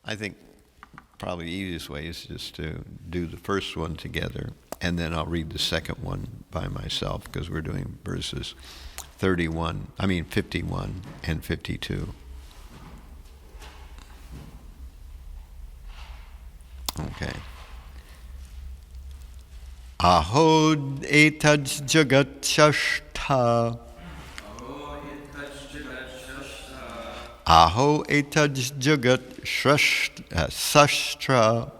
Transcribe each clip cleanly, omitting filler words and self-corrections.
I think probably the easiest way is just to do the first one together, and then I'll read the second one by myself, because we're doing verses 51 and 52. Okay. Aho etaj jagat shashta. Aho etaj jagat sashtra.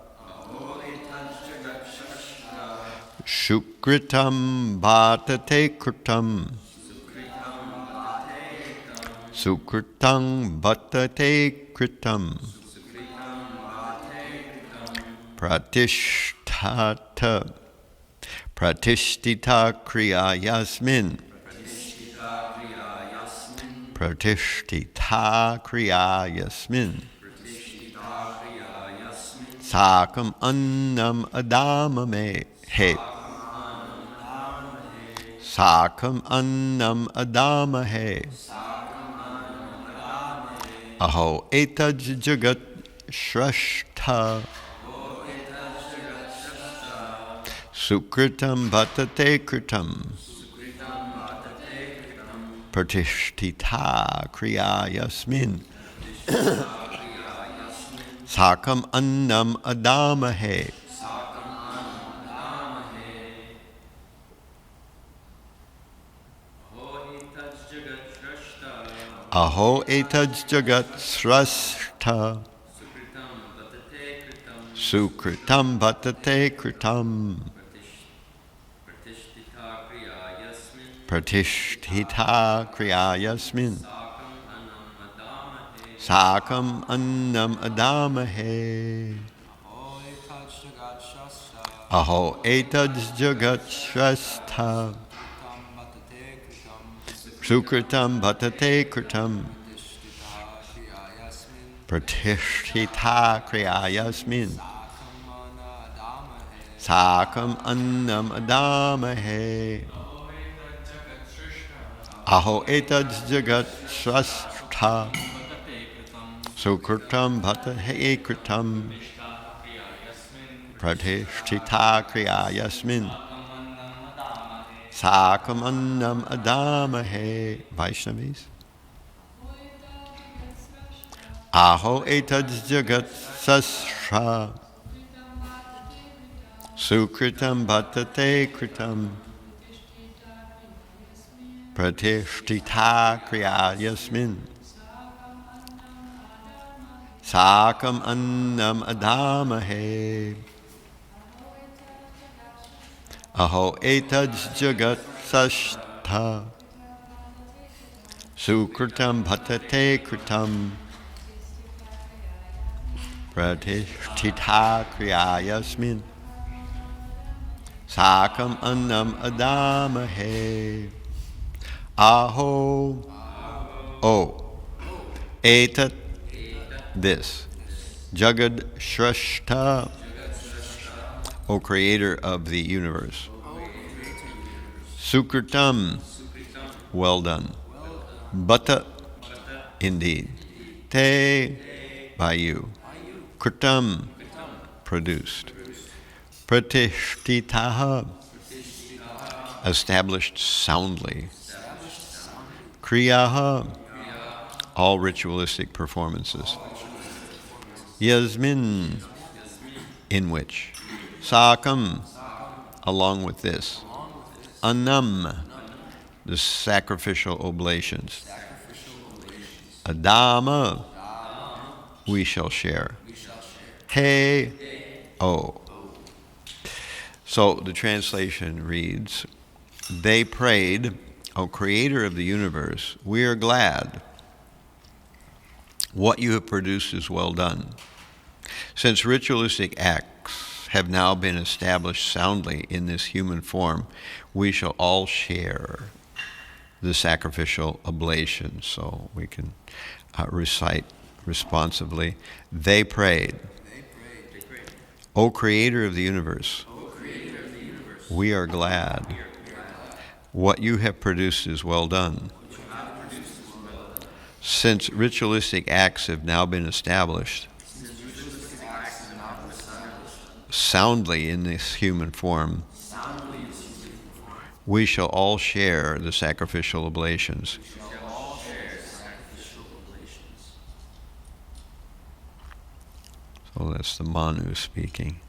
Shukritam bhatate kritam. Sukritam bhatate kritam. Pratishtata. Pratishtita kriya yasmin. Pratishtita kriya yasmin. Sakam annam adamame he. Sakam annam adamahe. Aho etaj jagat shrashta. Sukritam bhatate kritam. Pratishtita kriya yasmin. Sakam annam adamahe. Aho etaj jagat srashta. Sukritam bhatate kritam. Pratishtita kriya yasmin. Sakam annam adamahe. Aho etaj jagat shrastha. Sukritam bhatate kritam. Pratishtita kriya yasmin. Sakam annam adamahe. Aho etaj jagat srastha. Sukritam bhatate kritam. Pratishtita kriya yasmin. Sakam annam adamahe. Vaishnavis. Aho etaj jagat sasra. Sukritam bhatate kritam. Pratishtita kriya yasmin. Sakam annam adamahe. Aho etaj jagat sashta. Sukritam bhatate kritam. Pratishtita kriya yasmin. Sakam annam adamahe. Aho. Etat. This. Jagad Shrashta. O Creator of the universe. Sukritam. Well done. Bhata. Indeed. Te. By you. Kritam. Produced. Pratishtitaha. Established soundly. Kriyaha. All ritualistic performances. Yasmin. In which. Sakam. Along with this. Annam. The sacrificial oblations. Adama. We shall share. Hey. Oh. So the translation reads, they prayed, O Creator of the universe, we are glad. What you have produced is well done. Since ritualistic acts have now been established soundly in this human form, we shall all share the sacrificial oblation. So we can recite responsively. They prayed, O Creator of the universe, we are glad. What you have produced is well done. Since ritualistic acts have now been established soundly in this human form, we shall all share the sacrificial oblations. So that's the Manu speaking.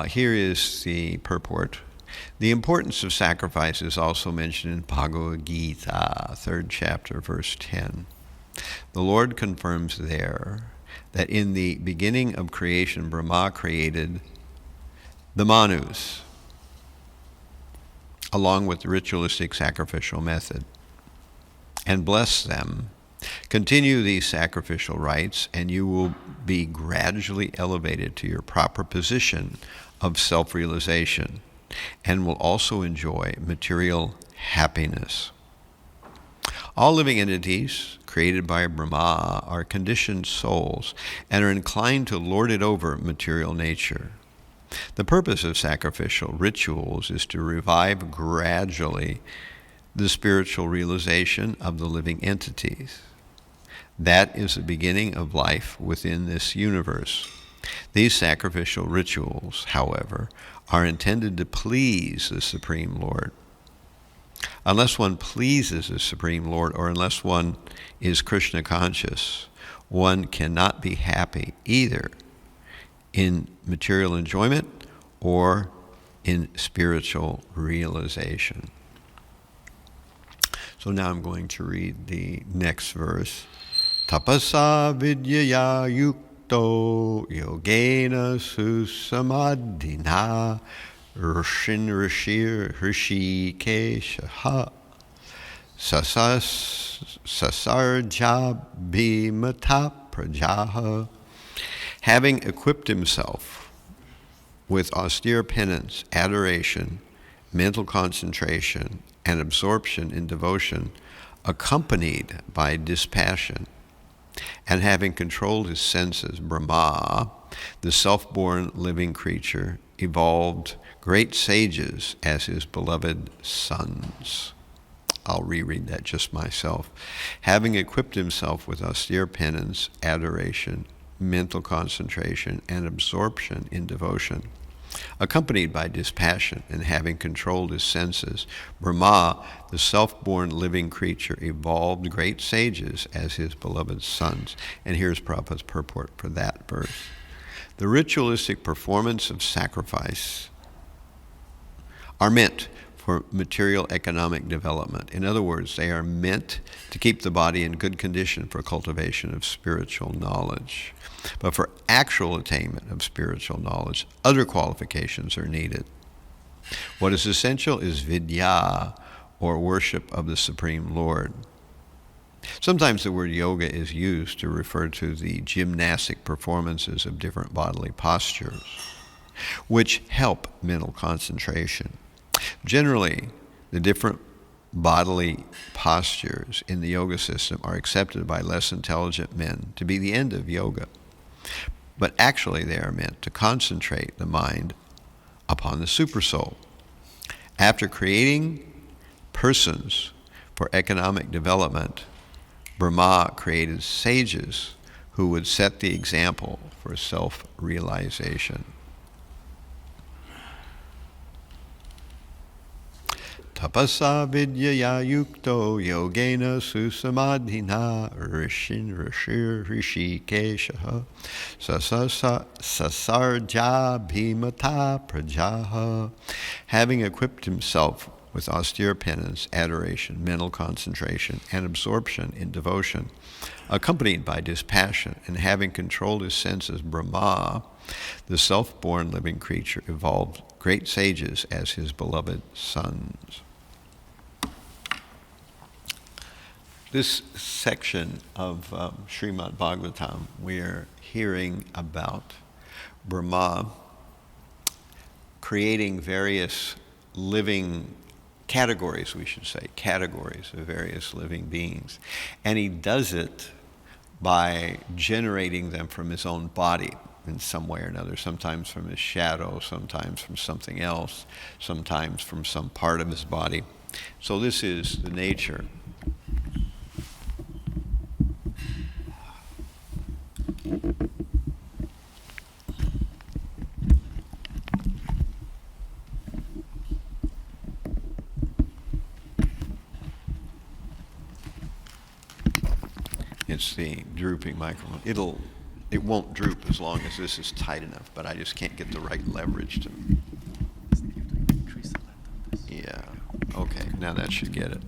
Here is the purport. The importance of sacrifice is also mentioned in Bhagavad-gītā, 3rd chapter, verse 10. The Lord confirms there that in the beginning of creation, Brahmā created the Manus, along with the ritualistic sacrificial method, and blessed them. Continue these sacrificial rites, and you will be gradually elevated to your proper position of self-realization, and will also enjoy material happiness. All living entities created by Brahmā are conditioned souls and are inclined to lord it over material nature. The purpose of sacrificial rituals is to revive gradually the spiritual realization of the living entities. That is the beginning of life within this universe. These sacrificial rituals, however, are intended to please the Supreme Lord. Unless one pleases the Supreme Lord, or unless one is Krishna conscious, one cannot be happy either in material enjoyment or in spiritual realization. So now I'm going to read the next verse. Tapasa vidyaya yukto yogena susamadhina Rishin Rishir Hrishikesha Sasarja Bhimata Prajaha. Having equipped himself with austere penance, adoration, mental concentration, and absorption in devotion, accompanied by dispassion, and having controlled his senses, Brahmā, the self-born living creature, evolved great sages as his beloved sons. I'll reread that just myself. Having equipped himself with austere penance, adoration, mental concentration, and absorption in devotion, accompanied by dispassion, and having controlled his senses, Brahmā, the self-born living creature, evolved great sages as his beloved sons. And here's Prabhupada's purport for that verse. The ritualistic performance of sacrifice are meant for material economic development. In other words, they are meant to keep the body in good condition for cultivation of spiritual knowledge. But for actual attainment of spiritual knowledge, other qualifications are needed. What is essential is vidya, or worship of the Supreme Lord. Sometimes the word yoga is used to refer to the gymnastic performances of different bodily postures, which help mental concentration. Generally, the different bodily postures in the yoga system are accepted by less intelligent men to be the end of yoga. But actually they are meant to concentrate the mind upon the supersoul. After creating persons for economic development, Brahmā created sages who would set the example for self-realization. Tapasa vidyaya yukto yogena susamadhina rishin rishir hrishikesha sasarja bhimata prajaha. Having equipped himself with austere penance, adoration, mental concentration, and absorption in devotion, accompanied by dispassion, and having controlled his senses, Brahmā, the self-born living creature, evolved great sages as his beloved sons. This section of Srimad Bhagavatam, we are hearing about Brahmā creating various living categories, we should say, categories of various living beings. And he does it by generating them from his own body in some way or another, sometimes from his shadow, sometimes from something else, sometimes from some part of his body. So this is the nature. It's the drooping microphone. It won't droop as long as this is tight enough, but I just can't get the right leverage to. Yeah. Okay. Now that should get it.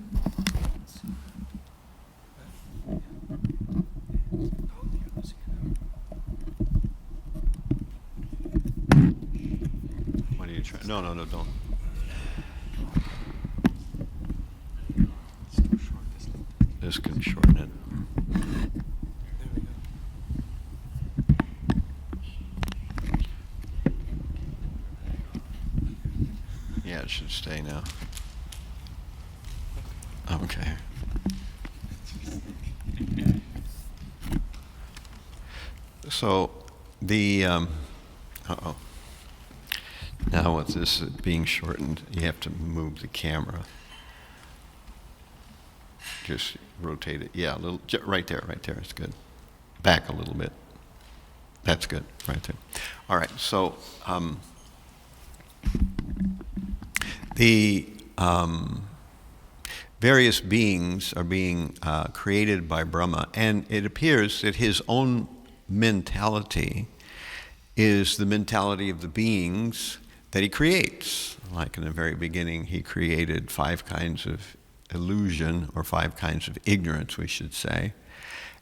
What are you trying? No, don't. This can shorten it. Yeah, it should stay now. Okay. So the now with this being shortened, you have to move the camera. Just rotate it. Yeah, a little. Right there. It's good. Back a little bit. That's good. Right there. All right. So the various beings are being created by Brahma, and it appears that his own mentality is the mentality of the beings that he creates. Like in the very beginning, he created 5 kinds of illusion, or 5 kinds of ignorance, we should say.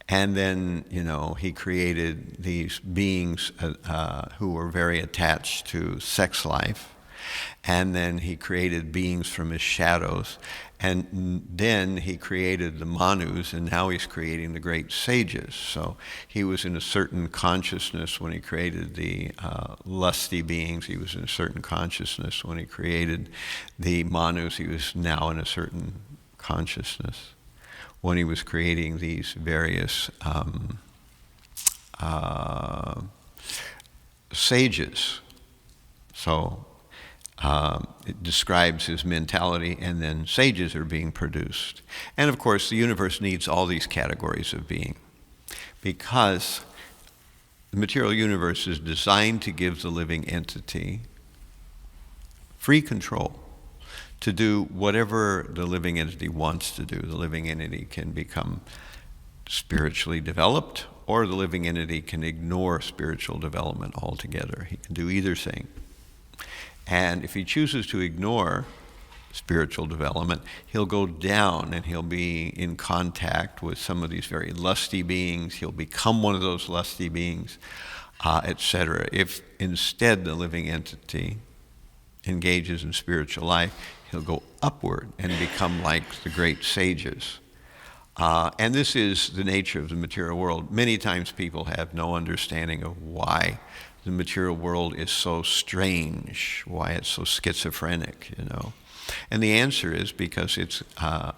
And then, he created these beings who were very attached to sex life. And then he created beings from his shadows. And then he created the Manus, and now he's creating the great sages. So he was in a certain consciousness when he created the lusty beings. He was in a certain consciousness when he created the Manus. He was now in a certain consciousness when he was creating these various sages. So it describes his mentality, and then sages are being produced. And of course, the universe needs all these categories of being, because the material universe is designed to give the living entity free control to do whatever the living entity wants to do. The living entity can become spiritually developed, or the living entity can ignore spiritual development altogether. He can do either thing. And if he chooses to ignore spiritual development, he'll go down and he'll be in contact with some of these very lusty beings. He'll become one of those lusty beings, etc. If instead the living entity engages in spiritual life, he'll go upward and become like the great sages. And this is the nature of the material world. Many times people have no understanding of why the material world is so strange, why it's so schizophrenic, And the answer is because it's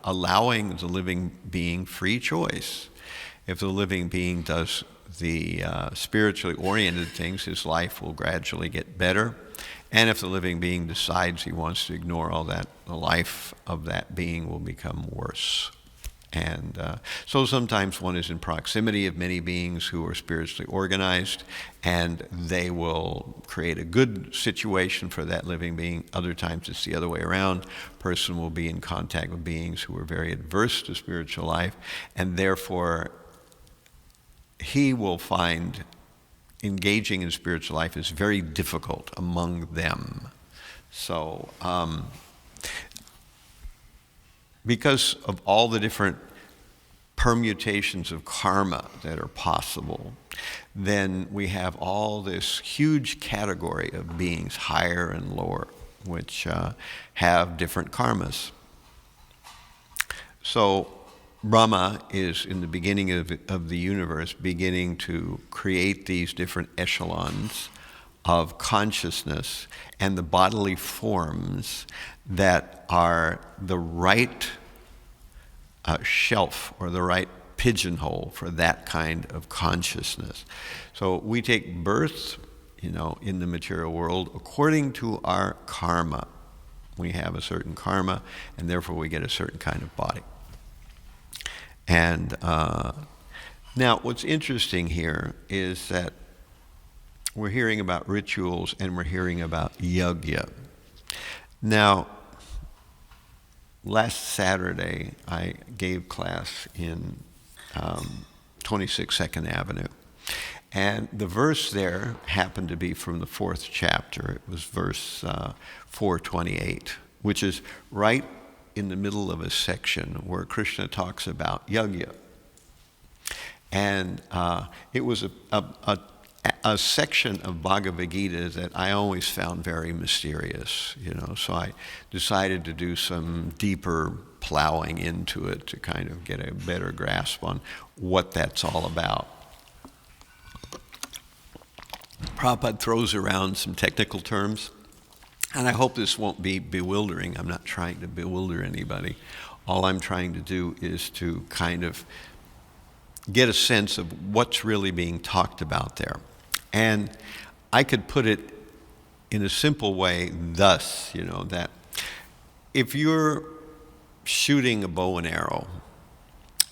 allowing the living being free choice. If the living being does the spiritually oriented things, his life will gradually get better. And if the living being decides he wants to ignore all that, the life of that being will become worse. And so sometimes one is in proximity of many beings who are spiritually organized, and they will create a good situation for that living being. Other times it's the other way around. A person will be in contact with beings who are very adverse to spiritual life, and therefore he will find engaging in spiritual life is very difficult among them. So because of all the different permutations of karma that are possible, then we have all this huge category of beings, higher and lower, which have different karmas. So Brahma is, in the beginning of the universe, beginning to create these different echelons of consciousness and the bodily forms that are the right shelf or the right pigeonhole for that kind of consciousness. So we take birth, in the material world according to our karma. We have a certain karma, and therefore we get a certain kind of body. And now what's interesting here is that we're hearing about rituals and we're hearing about yajña. Now, last Saturday I gave class in 26 Second Avenue. And the verse there happened to be from the 4th chapter. It was verse 428, which is right in the middle of a section where Krishna talks about Yajña. And it was a section of Bhagavad-gītā that I always found very mysterious, so I decided to do some deeper plowing into it to kind of get a better grasp on what that's all about. Prabhupada throws around some technical terms, and I hope this won't be bewildering. I'm not trying to bewilder anybody. All I'm trying to do is to kind of get a sense of what's really being talked about there. And I could put it in a simple way thus, that if you're shooting a bow and arrow,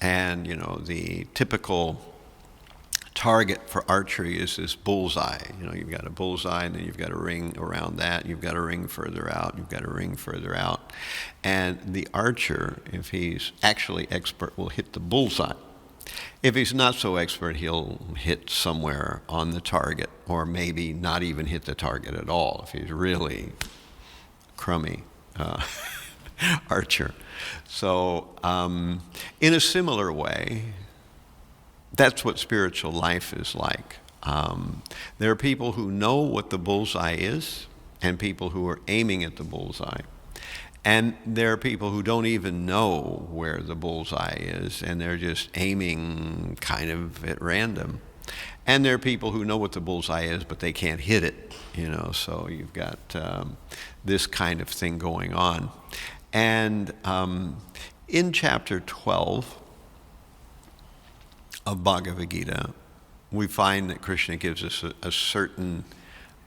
and, the typical target for archery is this bullseye. You've got a bullseye, and then you've got a ring around that. You've got a ring further out. You've got a ring further out. And the archer, if he's actually expert, will hit the bullseye. If he's not so expert, he'll hit somewhere on the target, or maybe not even hit the target at all if he's really crummy archer. So in a similar way, that's what spiritual life is like. There are people who know what the bullseye is, and people who are aiming at the bullseye. And there are people who don't even know where the bullseye is, and they're just aiming kind of at random. And there are people who know what the bullseye is, but they can't hit it, so you've got this kind of thing going on. And in chapter 12 of Bhagavad-gītā, we find that Krishna gives us a certain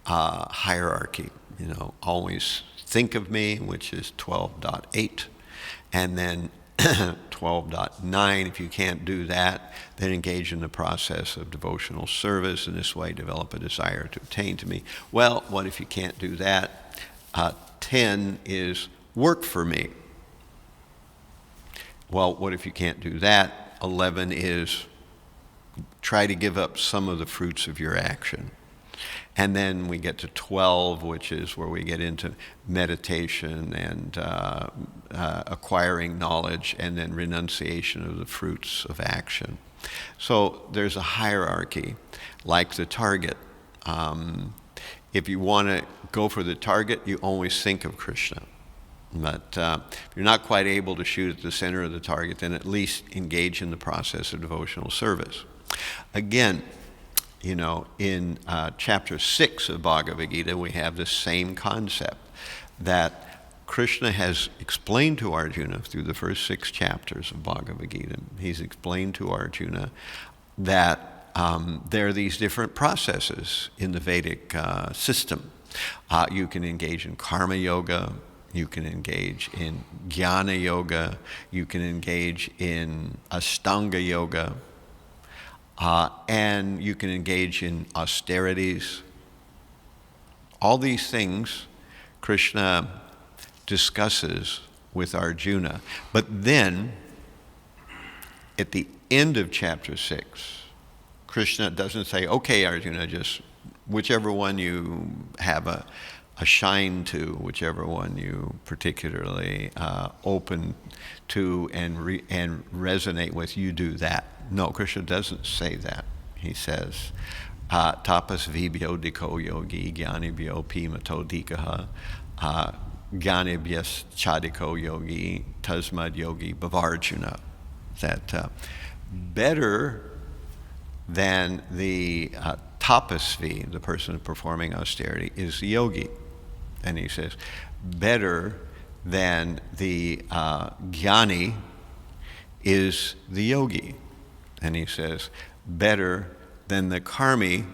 hierarchy. Always think of me, which is 12.8, and then 12.9. If you can't do that, then engage in the process of devotional service, and this way develop a desire to attain to me. Well, what if you can't do that? 10 is work for me. Well, what if you can't do that? 11 is try to give up some of the fruits of your action. And then we get to 12, which is where we get into meditation and acquiring knowledge, and then renunciation of the fruits of action. So there's a hierarchy, like the target. If you want to go for the target, you always think of Krishna. But if you're not quite able to shoot at the center of the target, then at least engage in the process of devotional service. Again, in chapter 6 of Bhagavad-gītā, we have the same concept that Krishna has explained to Arjuna through the first 6 chapters of Bhagavad-gītā. He's explained to Arjuna that there are these different processes in the Vedic system. You can engage in karma yoga, you can engage in jnana yoga, you can engage in ashtanga yoga, and you can engage in austerities. All these things Krishna discusses with Arjuna. But then, at the end of chapter 6, Krishna doesn't say, okay, Arjuna, just whichever one you have a shine to, whichever one you particularly open to and resonate with, you do that. No, Krishna doesn't say that. He says, tapas vibhyo diko yogi jnanibhyo pimato dikaha jnanibhyas chadiko yogi tasmad yogi bhavarjuna. That better than the tapasvi, the person performing austerity, is the yogi. And he says, better than the jnani is the yogi. And he says, better than the karmi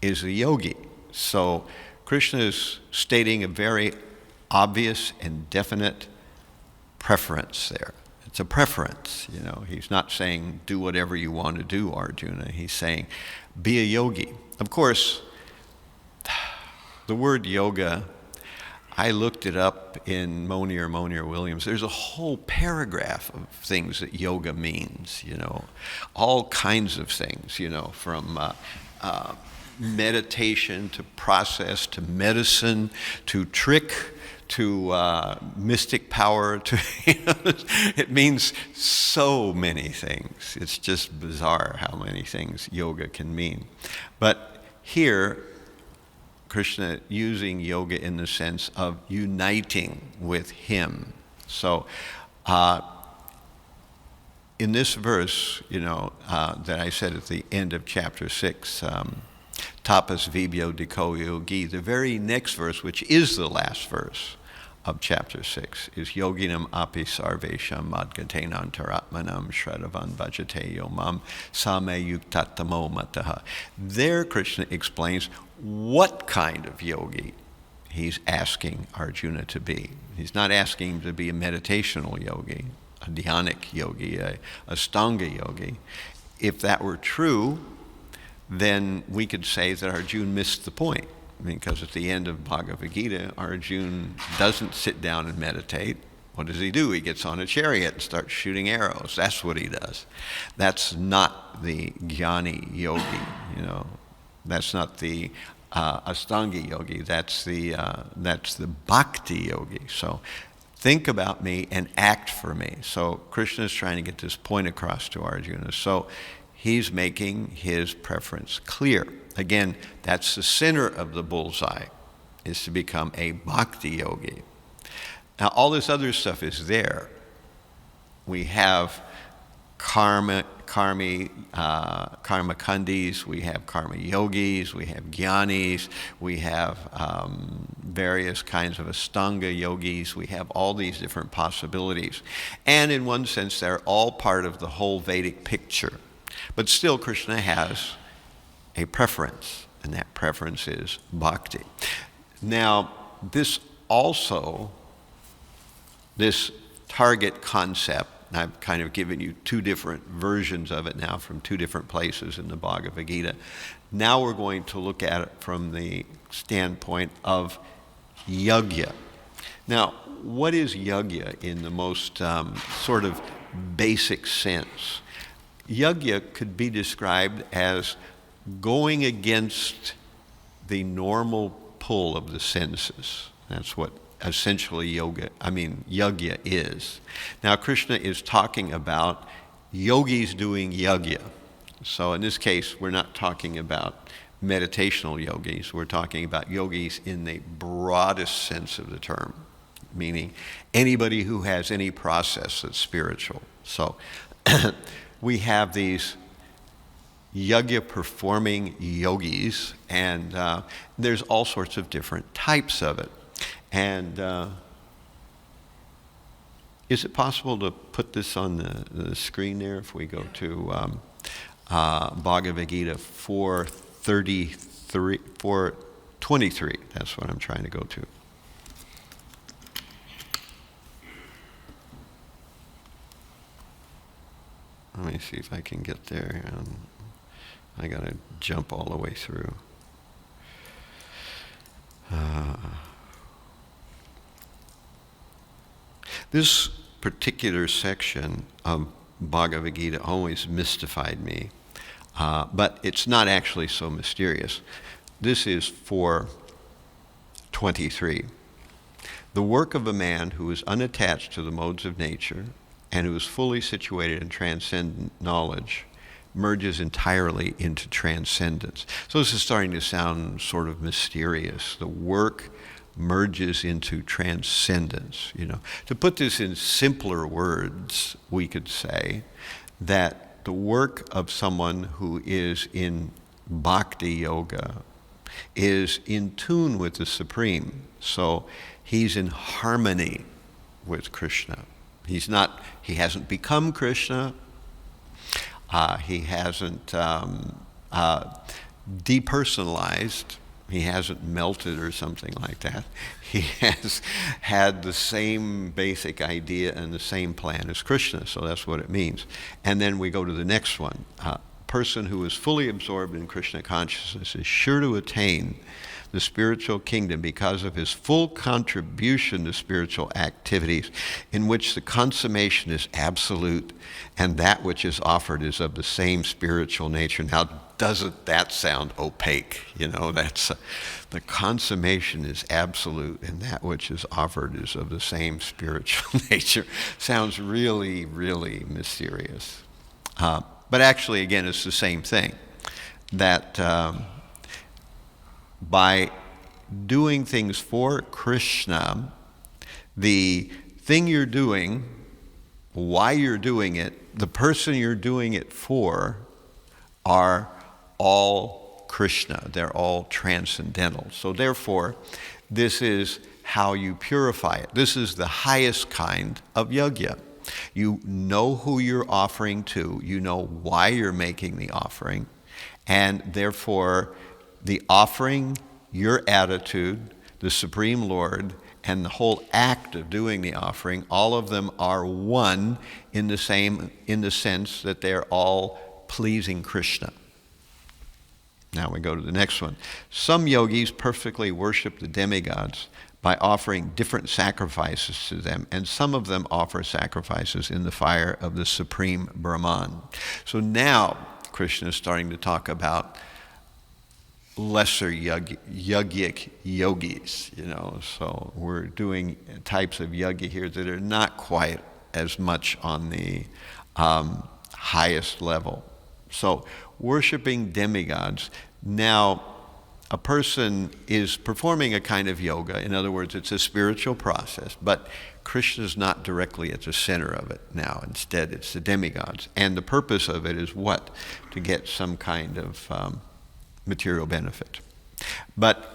is the yogi. So Krishna is stating a very obvious and definite preference there. It's a preference, He's not saying do whatever you want to do, Arjuna. He's saying be a yogi. Of course, the word yoga I looked it up in Monier Williams. There's a whole paragraph of things that yoga means, all kinds of things, from meditation to process to medicine to trick to mystic power to it means so many things. It's just bizarre how many things yoga can mean. But here Krishna using yoga in the sense of uniting with him. So in this verse, that I said at the end of chapter 6, tapas vibhyo diko yogi, the very next verse, which is the last verse of chapter 6, is yoginam api sarvesham madgatenan taratmanam shradavan bhajate yomam same yuktatamo mataha. There Krishna explains what kind of yogi he's asking Arjuna to be. He's not asking him to be a meditational yogi, a dhyanic yogi, a Astanga yogi. If that were true, then we could say that Arjuna missed the point. Because at the end of Bhagavad-gītā, Arjuna doesn't sit down and meditate. What does he do? He gets on a chariot and starts shooting arrows. That's what he does. That's not the jnani yogi, That's not the Astanga yogi. That's the bhakti yogi. So think about me and act for me. So Krishna is trying to get this point across to Arjuna. So he's making his preference clear. Again, that's the center of the bullseye, is to become a bhakti yogi. Now, all this other stuff is there. We have karma kandis, we have karma yogis, we have jnanis, we have various kinds of astanga yogis, we have all these different possibilities. And in one sense, they're all part of the whole Vedic picture. But still, Krishna has a preference, and that preference is bhakti. Now, this target concept, and I've kind of given you two different versions of it now from two different places in the Bhagavad-gītā. Now we're going to look at it from the standpoint of yajña. Now, what is yajña in the most sort of basic sense? Yajña could be described as going against the normal pull of the senses. That's what essentially yajña is. Now Krishna is talking about yogis doing yajña. So in this case, we're not talking about meditational yogis. We're talking about yogis in the broadest sense of the term, meaning anybody who has any process that's spiritual. So we have these yajña performing yogis, and there's all sorts of different types of it. And is it possible to put this on the screen there if we go to Bhagavad-gītā 4:23? That's what I'm trying to go to. Let me see if I can get there. I got to jump all the way through. This particular section of Bhagavad-gītā always mystified me, but it's not actually so mysterious. This is 4:23. The work of a man who is unattached to the modes of nature and who is fully situated in transcendent knowledge merges entirely into transcendence. So this is starting to sound sort of mysterious. The work merges into transcendence. To put this in simpler words, we could say that the work of someone who is in bhakti yoga is in tune with the Supreme. So he's in harmony with Krishna. He hasn't become Krishna. He hasn't depersonalized. He hasn't melted or something like that. He has had the same basic idea and the same plan as Krishna, so that's what it means. And then we go to the next one. A person who is fully absorbed in Krishna consciousness is sure to attain the spiritual kingdom because of his full contribution to spiritual activities, in which the consummation is absolute and that which is offered is of the same spiritual nature. Now, doesn't that sound opaque? That's the consummation is absolute and that which is offered is of the same spiritual nature. Sounds really, really mysterious. But actually, again, it's the same thing. That by doing things for Krishna, the thing you're doing, why you're doing it, the person you're doing it for are all Krishna. They're all transcendental. So therefore, this is how you purify it. This is the highest kind of yajna. You know who you're offering to. You know why you're making the offering. And therefore, the offering, your attitude, the Supreme Lord, and the whole act of doing the offering, all of them are one in the sense that they're all pleasing Krishna. Now we go to the next one. Some yogis perfectly worship the demigods by offering different sacrifices to them, and some of them offer sacrifices in the fire of the Supreme Brahmā. So now Krishna is starting to talk about lesser yogic yogis, So we're doing types of yogi here that are not quite as much on the highest level. So worshiping demigods. Now, a person is performing a kind of yoga. In other words, it's a spiritual process, but Krishna is not directly at the center of it now. Instead, it's the demigods. And the purpose of it is what? To get some kind of material benefit. But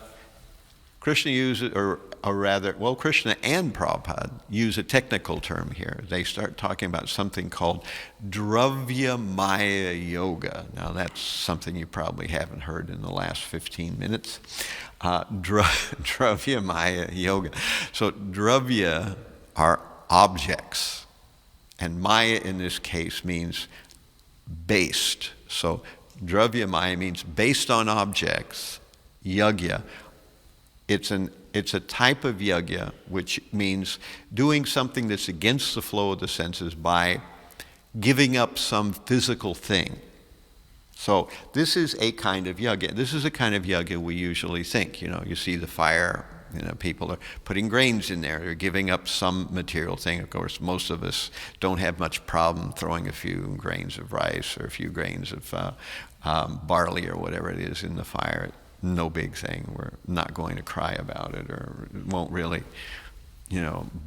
Krishna uses, Krishna and Prabhupada use a technical term here. They start talking about something called Dravya Maya Yoga. Now that's something you probably haven't heard in the last 15 minutes. Dravya Maya Yoga. So Dravya are objects, and Maya in this case means based. So Dravya Maya means based on objects. Yajña. It's a type of yajna, which means doing something that's against the flow of the senses by giving up some physical thing. So this is a kind of yajna. This is a kind of yajna we usually think. You see the fire, people are putting grains in there. They're giving up some material thing. Of course, most of us don't have much problem throwing a few grains of rice or a few grains of barley or whatever it is in the fire. No big thing. We're not going to cry about it, or it won't really,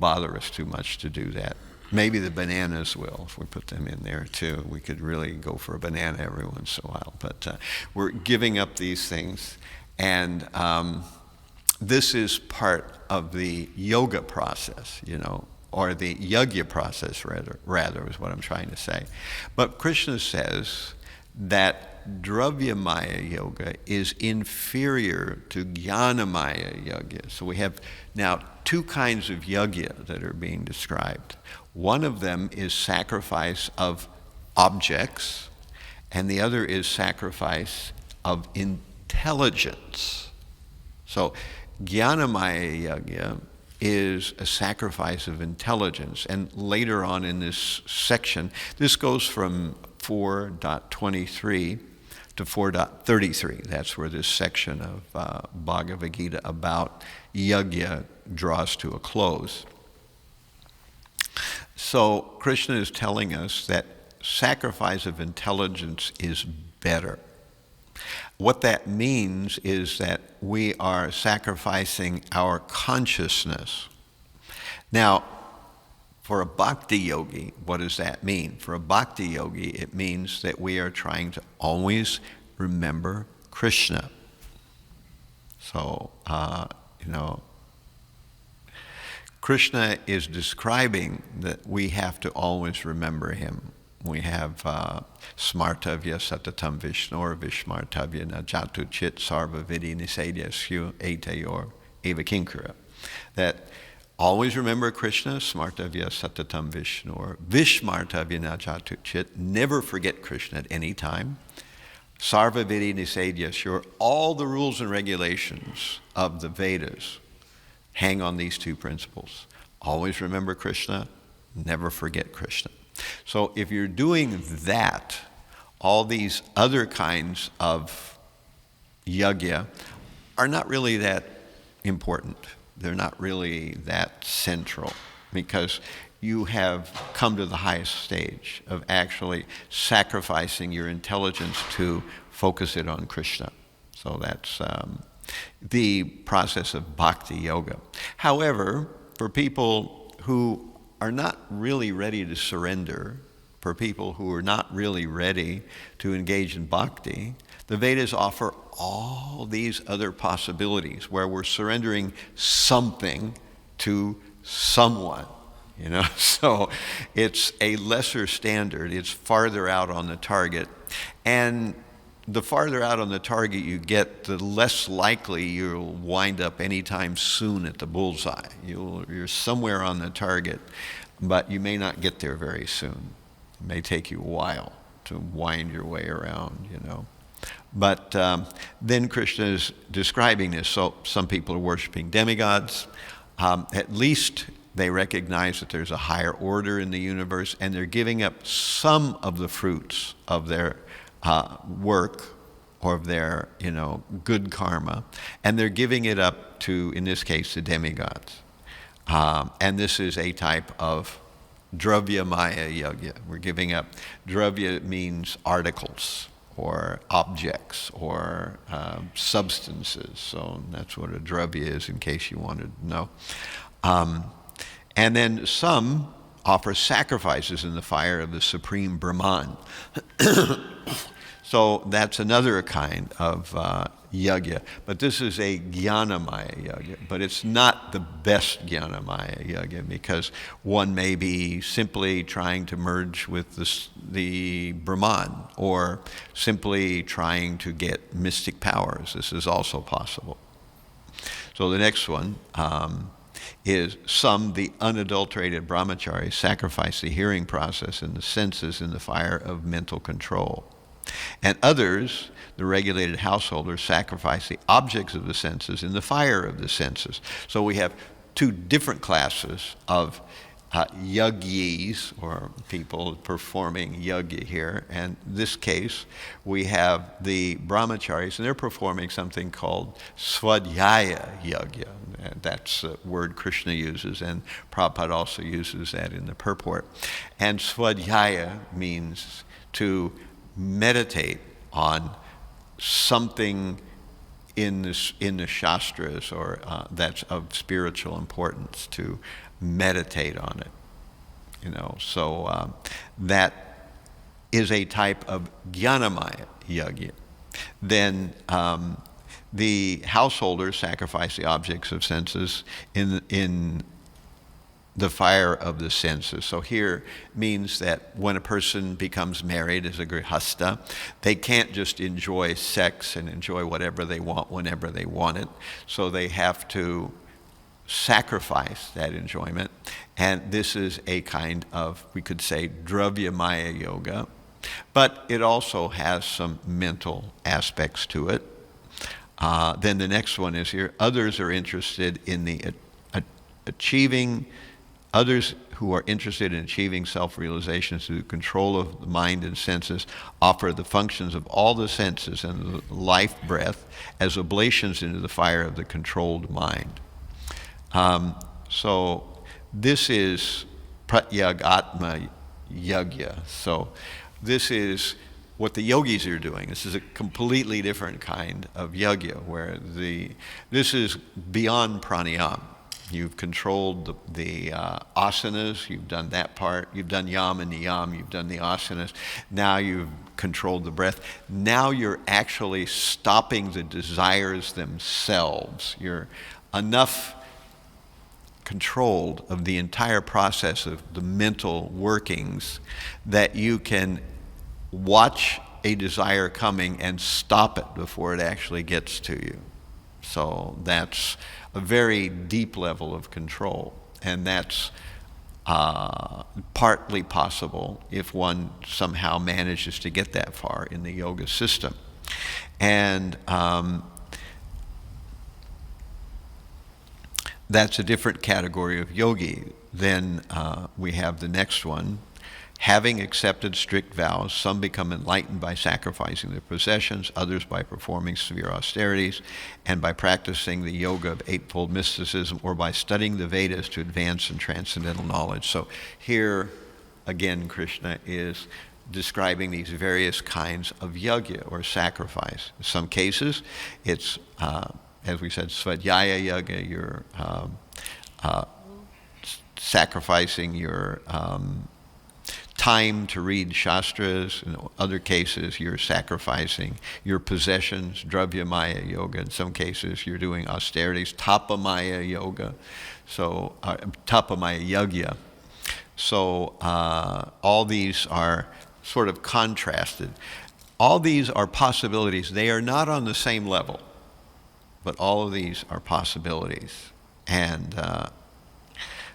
bother us too much to do that. Maybe the bananas will, if we put them in there too. We could really go for a banana every once in a while. But we're giving up these things, and this is part of the yoga process, or the yajna process, rather is what I'm trying to say. But Krishna says that Dravya Maya Yoga is inferior to Jnana Maya Yoga. So we have now two kinds of yajna that are being described. One of them is sacrifice of objects, and the other is sacrifice of intelligence. So Jnana Maya Yajna is a sacrifice of intelligence. And later on in this section, this goes from 4.23 to 4.33. That's where this section of Bhagavad-gītā about yajna draws to a close. So Krishna is telling us that sacrifice of intelligence is better. What that means is that we are sacrificing our consciousness. Now, for a bhakti yogi, what does that mean? For a bhakti yogi, it means that we are trying to always remember Krishna. So, Krishna is describing that we have to always remember him. We have smartavya satatam vishnu or vishmartavya na jatu chit sarva vidi nisedyasyu etayor eva kinkara. That always remember Krishna, smartavya satatam vishnu or vishmartavya na jatu chit. Never forget Krishna at any time. Sarvaviti Nisedyasya, all the rules and regulations of the Vedas hang on these two principles. Always remember Krishna, never forget Krishna. So if you're doing that, all these other kinds of yajña are not really that important. They're not really that central, because you have come to the highest stage of actually sacrificing your intelligence to focus it on Krishna. So that's the process of bhakti yoga. However, for people who are not really ready to surrender, for people who are not really ready to engage in bhakti, the Vedas offer all these other possibilities where we're surrendering something to someone. So it's a lesser standard. It's farther out on the target. And the farther out on the target you get, the less likely you'll wind up anytime soon at the bullseye. You're somewhere on the target, but you may not get there very soon. It may take you a while to wind your way around, But then Krishna is describing this. So some people are worshiping demigods. At least they recognize that there's a higher order in the universe, and they're giving up some of the fruits of their work or of their, good karma, and they're giving it up to, in this case, the demigods. And this is a type of dravya maya yajña. We're giving up. Dravya means articles or objects or substances. So that's what a dravya is, in case you wanted to know. And then some offer sacrifices in the fire of the supreme Brahmā. So that's another kind of yajña. But this is a jnanamaya yajña. But it's not the best jnanamaya yajña, because one may be simply trying to merge with the Brahmā, or simply trying to get mystic powers. This is also possible. So the next one is the unadulterated brahmacharis sacrifice the hearing process and the senses in the fire of mental control. And others, the regulated householders, sacrifice the objects of the senses in the fire of the senses. So we have two different classes of Yogīs, or people performing yajña here. And in this case, we have the brahmacharis, and they're performing something called svadhyaya yajña. That's a word Krishna uses, and Prabhupada also uses that in the purport. And svadhyaya means to meditate on something in the shastras, or that's of spiritual importance, to meditate on it. So that is a type of jnanamaya yajña. Then the householders sacrifice the objects of senses in the fire of the senses. So here means that when a person becomes married as a grihasta, they can't just enjoy sex and enjoy whatever they want whenever they want it. So they have to sacrifice that enjoyment. And this is a kind of, we could say, dravya maya yoga. But it also has some mental aspects to it. Then the next one is here. Others are interested in Others who are interested in achieving self-realization through control of the mind and senses offer the functions of all the senses and the life breath as oblations into the fire of the controlled mind. So this is pratyagatma yajña. So this is what the Yogīs are doing. This is a completely different kind of yajña, where this is beyond pranayama. You've controlled the asanas, you've done that part, you've done yam and niyam, you've done the asanas, now you've controlled the breath. Now you're actually stopping the desires themselves. You're enough controlled of the entire process of the mental workings that you can watch a desire coming and stop it before it actually gets to you. So that's a very deep level of control, and that's partly possible if one somehow manages to get that far in the yoga system. And that's a different category of yogi. Then we have the next one. Having accepted strict vows, some become enlightened by sacrificing their possessions, others by performing severe austerities, and by practicing the yoga of eightfold mysticism, or by studying the Vedas to advance in transcendental knowledge. So here, again, Krishna is describing these various kinds of yajña, or sacrifice. In some cases, it's, as we said, svadhyaya yajña, you're sacrificing your time to read shastras. In other cases, you're sacrificing your possessions, dravyamaya yoga. In some cases, you're doing austerities, tapamaya yoga, so tapamaya yajña. So all these are sort of contrasted. All these are possibilities. They are not on the same level, but all of these are possibilities. And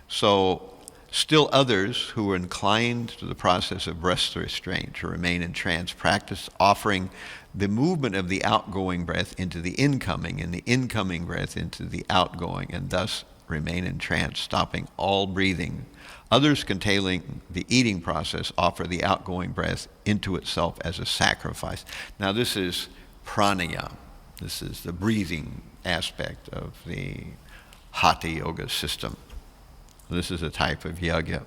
so still others who are inclined to the process of breath restraint, to remain in trance, practice offering the movement of the outgoing breath into the incoming, and the incoming breath into the outgoing, and thus remain in trance, stopping all breathing. Others containing the eating process offer the outgoing breath into itself as a sacrifice. Now this is pranayama. This is the breathing aspect of the Hatha Yoga system. This is a type of yajña.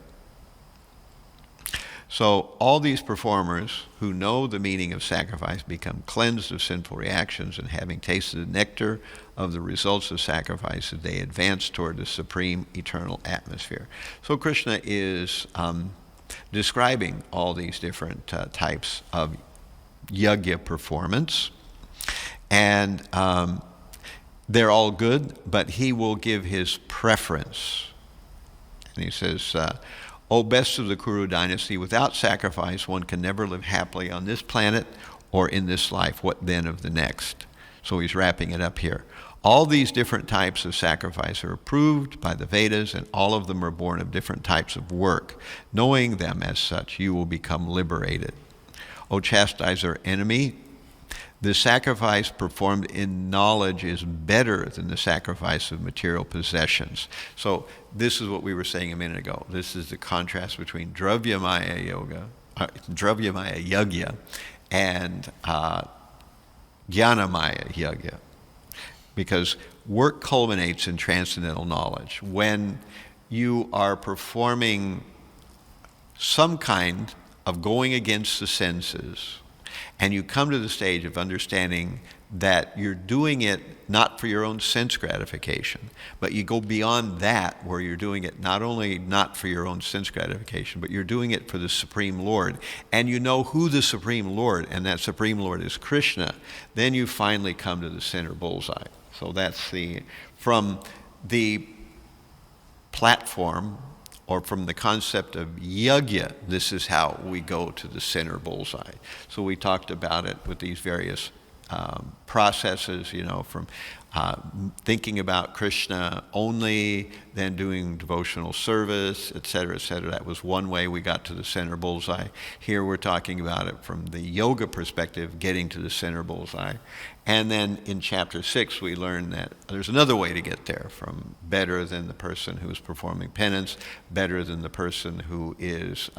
So all these performers who know the meaning of sacrifice become cleansed of sinful reactions, and having tasted the nectar of the results of sacrifices, they advance toward the supreme eternal atmosphere. So Krishna is describing all these different types of yajña performance. And they're all good, but he will give his preference. And he says, O best of the Kuru dynasty, without sacrifice one can never live happily on this planet or in this life. What then of the next? So he's wrapping it up here. All these different types of sacrifice are approved by the Vedas, and all of them are born of different types of work. Knowing them as such, you will become liberated. O chastiser enemy, the sacrifice performed in knowledge is better than the sacrifice of material possessions. So this is what we were saying a minute ago. This is the contrast between dravyamaya yoga, dravyamaya yajña, and jnanamaya yajña. Because work culminates in transcendental knowledge. When you are performing some kind of going against the senses, and you come to the stage of understanding that you're doing it not for your own sense gratification, but you go beyond that, where you're doing it not only not for your own sense gratification, but you're doing it for the Supreme Lord, and you know who the Supreme Lord, and that Supreme Lord is Krishna, then you finally come to the center bullseye. So that's from the platform, or from the concept of yajña, this is how we go to the center bullseye. So we talked about it with these various processes, from thinking about Krishna only, then doing devotional service, et cetera, et cetera. That was one way we got to the center bullseye. Here we're talking about it from the yoga perspective, getting to the center bullseye. And then in chapter 6, we learn that there's another way to get there, from better than the person who's performing penance, better than the person who is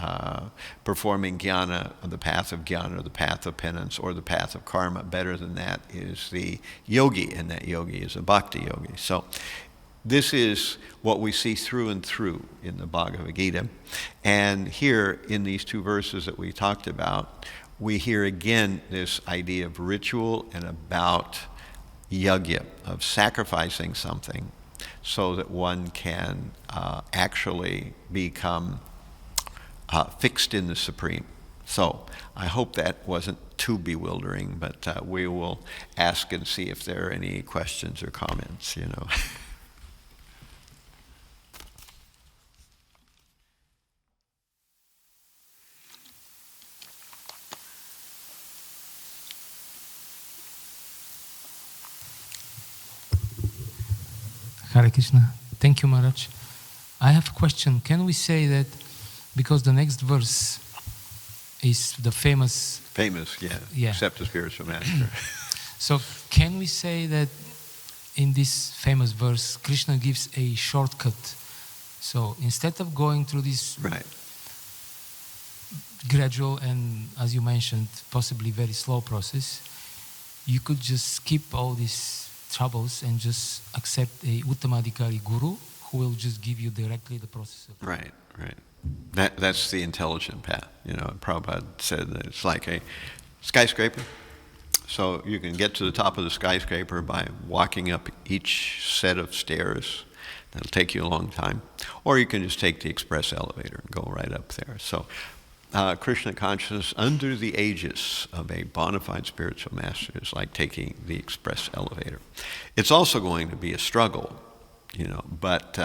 performing jnana, the path of jnana, or the path of penance, or the path of karma. Better than that is the yogi, and that yogi is a bhakti yogi. So this is what we see through and through in the Bhagavad-gītā. And here in these two verses that we talked about, we hear again this idea of ritual and about yajña, of sacrificing something so that one can actually become fixed in the Supreme. So I hope that wasn't too bewildering, but we will ask and see if there are any questions or comments, Hare Krishna. Thank you, Maharaj. I have a question. Can we say that, because the next verse is the famous. Famous, yeah. Yeah. Accept the spiritual master. So can we say that in this famous verse, Krishna gives a shortcut? So instead of going through this Right. gradual and, as you mentioned, possibly very slow process, you could just skip all these troubles and just accept a Uttamadhikari guru who will just give you directly the process of Right, right. That's the intelligent path. Prabhupada said that it's like a skyscraper. So you can get to the top of the skyscraper by walking up each set of stairs. That'll take you a long time. Or you can just take the express elevator and go right up there. So Krishna consciousness under the aegis of a bona fide spiritual master is like taking the express elevator. It's also going to be a struggle, but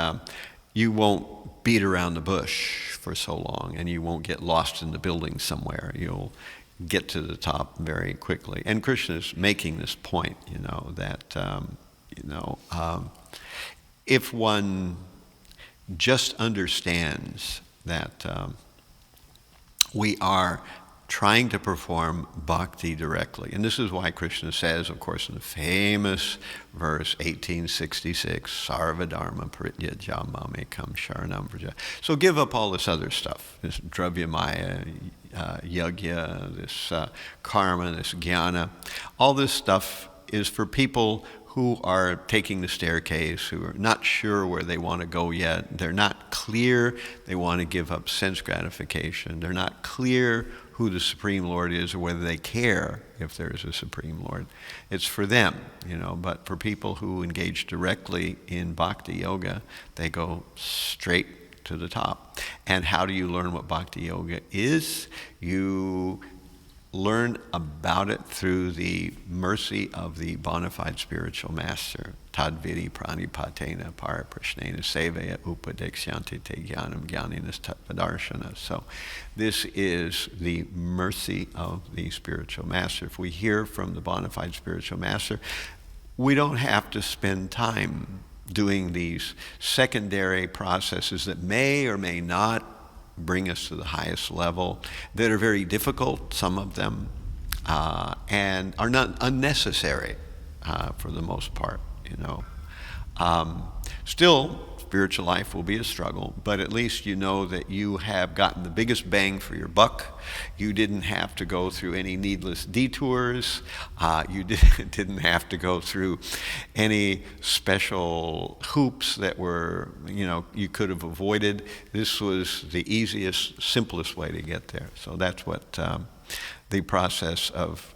you won't beat around the bush for so long, and you won't get lost in the building somewhere. You'll get to the top very quickly. And Krishna is making this point, that if one just understands that we are trying to perform bhakti directly. And this is why Krishna says, of course, in the famous verse 1866, Sarva dharma parityajya mamekam sharanam vraja. So give up all this other stuff, this dravyamaya, yajña, this karma, this jnana. All this stuff is for people who are taking the staircase, who are not sure where they want to go yet. They're not clear. They want to give up sense gratification. They're not clear who the Supreme Lord is or whether they care if there's a Supreme Lord. It's for them, but for people who engage directly in bhakti yoga, they go straight to the top. And how do you learn what bhakti yoga is? You learn about it through the mercy of the bona fide spiritual master. Tadvidi pranipatena paraprashnena sevaya upadekshyanti te jnanam jnaninas tatvadarshana. So this is the mercy of the spiritual master. If we hear from the bona fide spiritual master, we don't have to spend time doing these secondary processes that may or may not bring us to the highest level, that are very difficult, some of them, and are not unnecessary for the most part, Still, spiritual life will be a struggle, but at least you know that you have gotten the biggest bang for your buck. You didn't have to go through any needless detours. You didn't have to go through any special hoops that were, you could have avoided. This was the easiest, simplest way to get there. So that's what the process of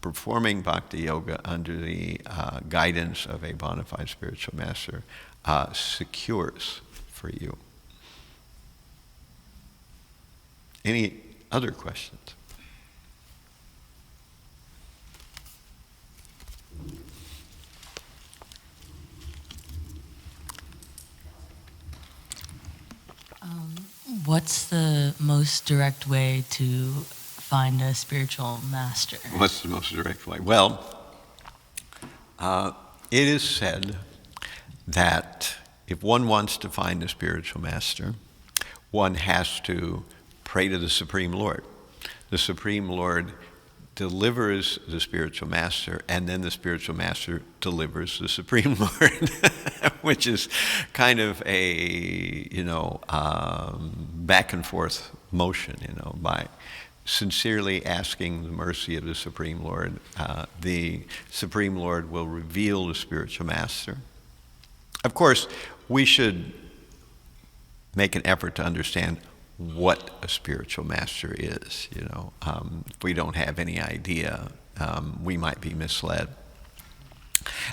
performing bhakti yoga under the guidance of a bona fide spiritual master secures for you. Any other questions? What's the most direct way to find a spiritual master? What's the most direct way? Well, it is said that if one wants to find a spiritual master, one has to pray to the Supreme Lord. The Supreme Lord delivers the spiritual master, and then the spiritual master delivers the Supreme Lord, which is kind of a, back and forth motion, by sincerely asking the mercy of the Supreme Lord. The Supreme Lord will reveal the spiritual master. Of course, we should make an effort to understand what a spiritual master is. If we don't have any idea, we might be misled.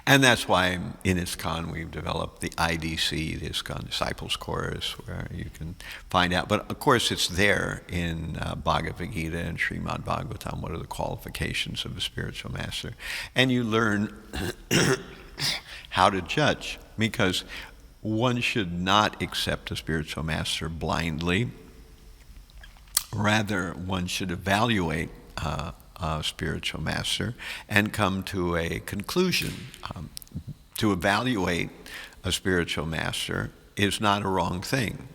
And that's why in ISKCON we've developed the IDC, the ISKCON Disciples Course, where you can find out. But of course it's there in Bhagavad-gītā and Srimad Bhagavatam, what are the qualifications of a spiritual master. And you learn how to judge, because one should not accept a spiritual master blindly. Rather, one should evaluate a spiritual master and come to a conclusion. To evaluate a spiritual master is not a wrong thing.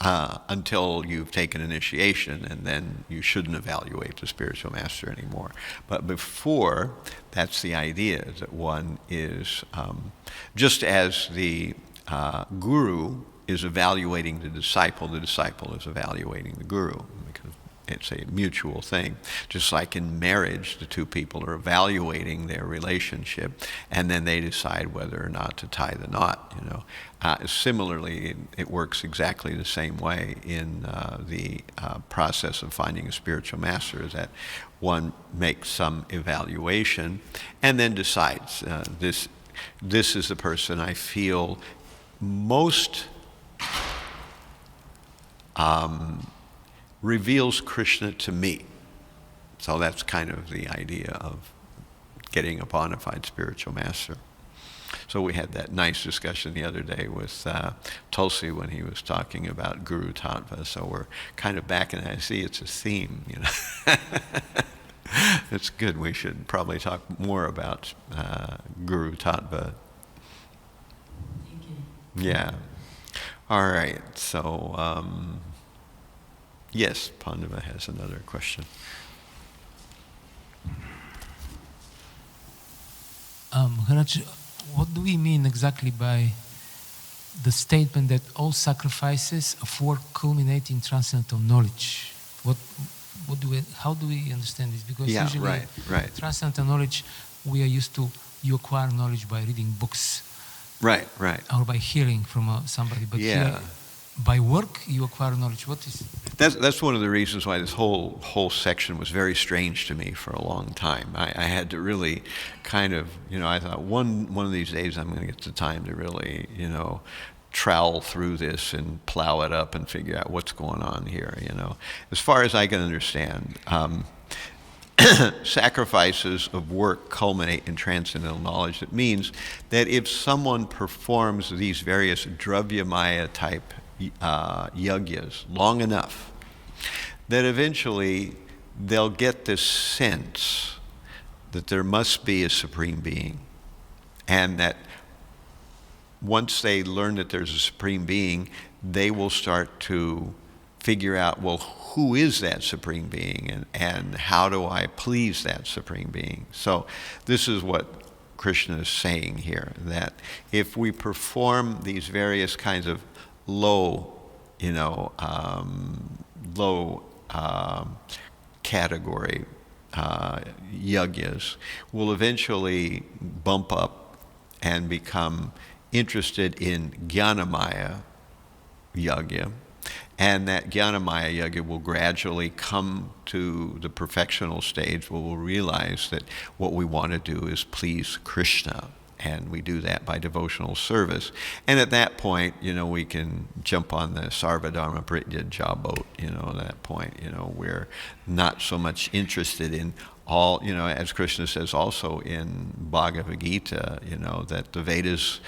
until you've taken initiation, and then you shouldn't evaluate the spiritual master anymore. But before, that's the idea, that one is, just as the guru is evaluating the disciple is evaluating the guru, because it's a mutual thing. Just like in marriage, the two people are evaluating their relationship, and then they decide whether or not to tie the knot. Similarly, it works exactly the same way in the process of finding a spiritual master. Is that one makes some evaluation and then decides this is the person I feel most reveals Krishna to me. So that's kind of the idea of getting a bona fide spiritual master. So we had that nice discussion the other day with Tulsi when he was talking about Guru Tattva. So we're kind of back, and I see it's a theme. It's good. We should probably talk more about Guru Tattva. Thank you. Yeah. All right. So, yes, Pandava has another question. Maharaj, what do we mean exactly by the statement that all sacrifices of work culminate in transcendental knowledge? How do we understand this? Because usually right. transcendental knowledge, we are used to, you acquire knowledge by reading books. Right. Or by hearing from somebody. But here, by work, you acquire knowledge. What is? That's one of the reasons why this whole section was very strange to me for a long time. I had to really kind of, I thought one of these days I'm going to get the time to really, trowel through this and plow it up and figure out what's going on here. As far as I can understand, sacrifices of work culminate in transcendental knowledge. It means that if someone performs these various Dravyamaya type yajñas long enough, that eventually they'll get this sense that there must be a supreme being, and that once they learn that there's a supreme being, they will start to figure out, well, who is that supreme being, and how do I please that supreme being? So this is what Krishna is saying here, that if we perform these various kinds of low category yajñas, will eventually bump up and become interested in Jnanamaya yajña, and that Jnanamaya yajña will gradually come to the perfectional stage where we'll realize that what we want to do is please Krishna. And we do that by devotional service. And at that point, we can jump on the Sarvadharma Prityaja boat, at that point, we're not so much interested in all, as Krishna says also in Bhagavad-gītā, that the Vedas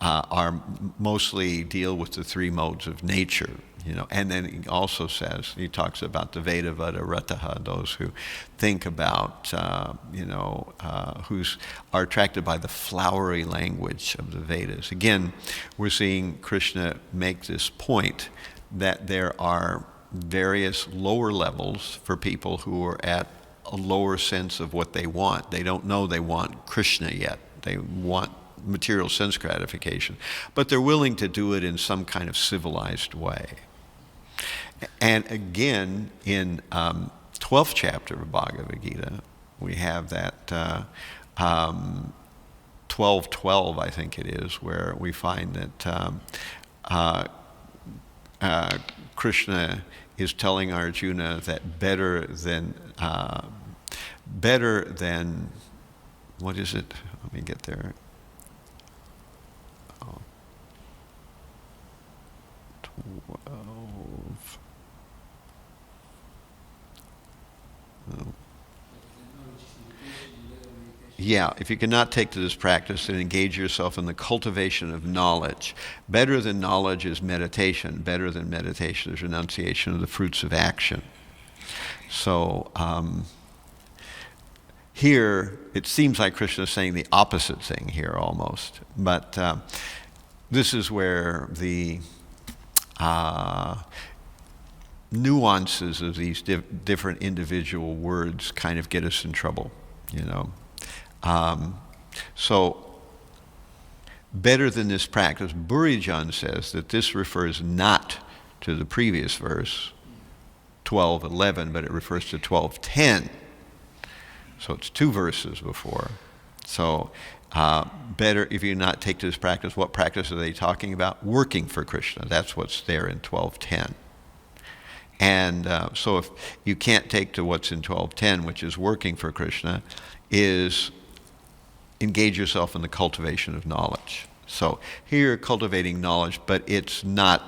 are mostly deal with the three modes of nature, and then he also says, he talks about the Vedavada Rataha, those who think about, who are attracted by the flowery language of the Vedas. Again, we're seeing Krishna make this point that there are various lower levels for people who are at a lower sense of what they want. They don't know they want Krishna yet. They want material sense gratification, but they're willing to do it in some kind of civilized way. And again, in 12th chapter of Bhagavad-gītā, we have that 12:12, I think it is, where we find that Krishna is telling Arjuna that better than, what is it? Let me get there. 12. Yeah, if you cannot take to this practice and engage yourself in the cultivation of knowledge, better than knowledge is meditation. Better than meditation is renunciation of the fruits of action. So here, it seems like Krishna is saying the opposite thing here almost. But this is where the nuances of these different individual words kind of get us in trouble, you know. So better than this practice, Burijan says that this refers not to the previous verse, 12:11, but it refers to 12:10. So it's 2 verses before. So better if you not take to this practice. What practice are they talking about? Working for Krishna. That's what's there in 12:10. And so if you can't take to what's in 12:10, which is working for Krishna, is engage yourself in the cultivation of knowledge. So here you're cultivating knowledge, but it's not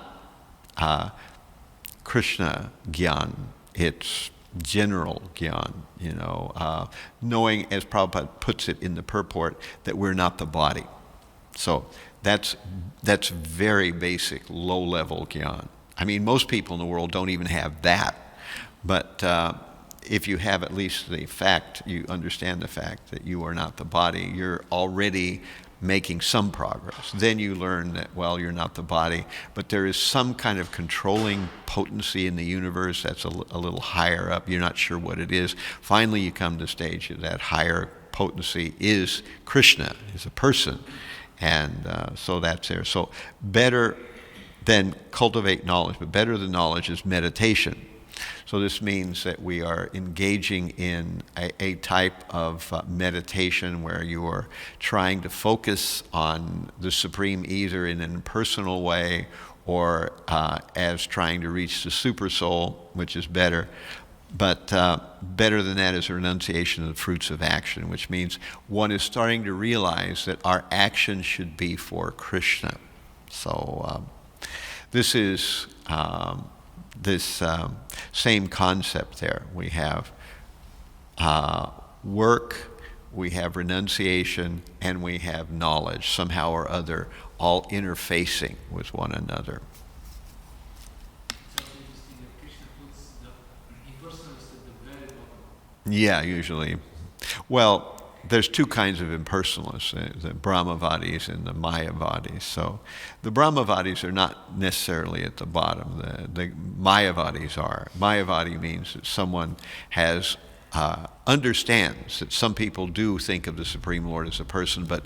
Krishna Gyan. It's general Gyan, you know, knowing, as Prabhupada puts it in the purport, that we're not the body. So that's very basic, low-level Gyan. I mean, most people in the world don't even have that. But if you have at least the fact, you understand the fact that you are not the body, you're already making some progress. Then you learn that, well, you're not the body, but there is some kind of controlling potency in the universe that's a little higher up. You're not sure what it is. Finally, you come to the stage that higher potency is Krishna, is a person. And so that's there. So better than cultivate knowledge, but better than knowledge is meditation. So this means that we are engaging in a type of meditation where you are trying to focus on the Supreme either in an impersonal way or as trying to reach the super soul, which is better. But better than that is a renunciation of the fruits of action, which means one is starting to realize that our action should be for Krishna. So this is this same concept there. We have work, we have renunciation, and we have knowledge, somehow or other, all interfacing with one another. Yeah, usually. Well, there's 2 kinds of impersonalists, the Brahmavadis and the Mayavadis. So the Brahmavadis are not necessarily at the bottom. The Mayavadis are. Mayavadi means that someone has understands that some people do think of the Supreme Lord as a person, but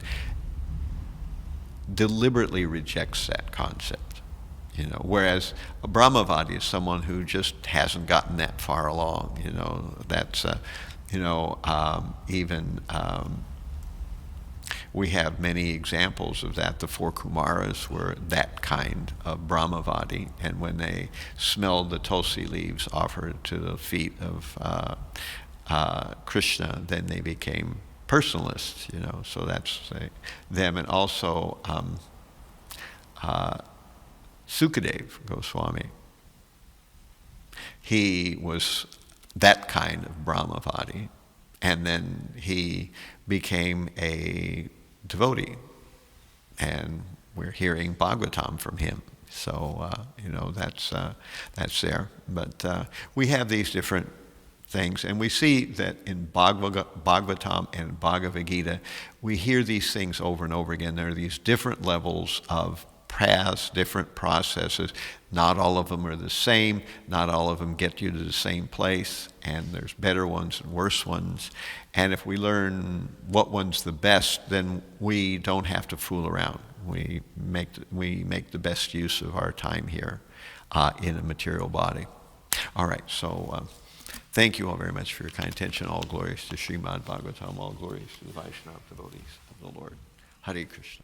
deliberately rejects that concept. You know, whereas a Brahmavadi is someone who just hasn't gotten that far along. You know, that's we have many examples of that. The 4 Kumaras were that kind of Brahmavadi, and when they smelled the tulsi leaves offered to the feet of Krishna, then they became personalists. You know, so that's them, and also Sukadev Goswami. He was that kind of Brahmavadi, and then he became a devotee, and we're hearing Bhagavatam from him. So that's there. But we have these different things, and we see that in Bhagavatam and Bhagavad-gītā, we hear these things over and over again. There are these different levels of paths, different processes. Not all of them are the same. Not all of them get you to the same place. And there's better ones and worse ones. And if we learn what one's the best, then we don't have to fool around. We make the best use of our time here in a material body. All right, so thank you all very much for your kind attention. All glories to Srimad Bhagavatam. All glories to the Vaishnava devotees of the Lord. Hare Krishna.